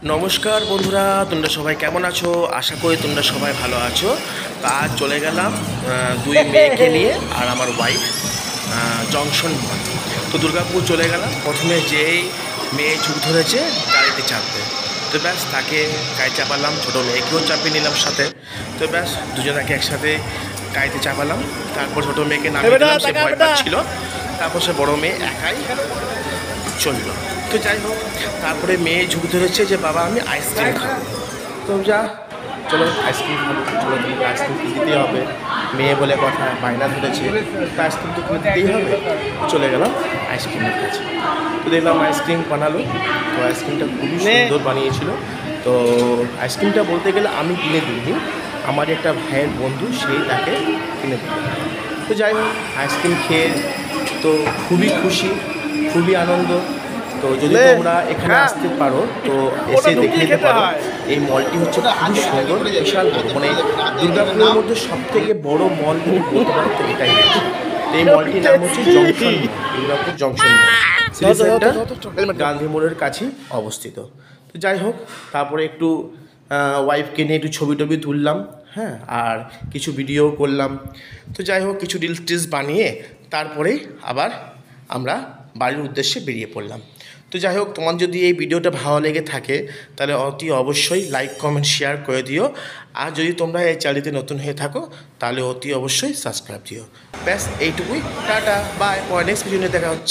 নমস্কার বন্ধুরা, তোমরা সবাই কেমন আছো? আশা করি তোমরা সবাই ভালো আছো। তা আজ চলে গেলাম দুই মেয়েকে নিয়ে আর আমার ওয়াইফ জংশন মল। তো দুর্গাপুর চলে গেলাম। প্রথমে যেই মেয়ে ঝুঁক ধরেছে গাড়িতে চাপবে, তো ব্যাস তাকে গাড়ি চাপালাম, ছোটো মেয়েকেও চাপিয়ে নিলাম সাথে। তো ব্যাস দুজনাকে একসাথে গাড়িতে চাপালাম। তারপর ছোটো মেয়েকে নামিয়ে দিলাম, সে ভয় পাচ্ছিল। তারপর সে বড়ো মেয়ে একাই চললো। তো যাই হোক, তারপরে মেয়ে ঝুঁক ধরেছে যে বাবা আমি আইসক্রিম খাবো। তো যা, চলো আইসক্রিম খাবো, চলো তোমাকে আইসক্রিম দিতেই হবে, মেয়ে বলে কথা, বায়না ধরেছে, তো আইসক্রিম তো কিনে দিতেই হবে। চলে গেলাম আইসক্রিমের কাছে। তো দেখলাম আইসক্রিম বানালো। তো আইসক্রিমটা খুবই সুন্দর বানিয়েছিল। তো আইসক্রিমটা বলতে গেলে আমি কিনে দিইনি, আমার একটা ভাইয়ের বন্ধু সেই তাকে কিনে দিল। তো যাই হোক, আইসক্রিম খেয়ে তো খুবই খুশি, খুবই আনন্দ। তো যদি তোমরা এখানে আসতে পারো তো এসে দেখে নিতে পারো। এই মলটি হচ্ছে খুবই সুন্দর, বিশাল বড়, মানে দুর্গাপুরের মধ্যে সব থেকে বড় মল যদি বলতে পারো তো এটাই হচ্ছে। তো এই মলটির নাম হচ্ছে junction mall, Durgapur junction mall, city centre Gandhi মোড়ের কাছেই অবস্থিত। তো যাই হোক, তারপরে একটু ওয়াইফকে নিয়ে একটু ছবি টবি তুললাম, হ্যাঁ, আর কিছু ভিডিও করলাম। তো যাই হোক, কিছু রিলস টিলস বানিয়ে তারপরেই আবার আমরা বাড়ির উদ্দেশ্যে বেরিয়ে পড়লাম। তো যাই হোক, তোমার যদি এই ভিডিওটা ভালো লেগে থাকে তাহলে অতি অবশ্যই লাইক কমেন্ট শেয়ার করে দিও। আর যদি তোমরা এই চ্যানেলটিতে নতুন হয়ে থাকো তাহলে অতি অবশ্যই সাবস্ক্রাইব দিও। ব্যাস এইটুকুই, টাটা বাই, পরে নেক্সট ভিডিও নিয়ে দেখা হচ্ছে।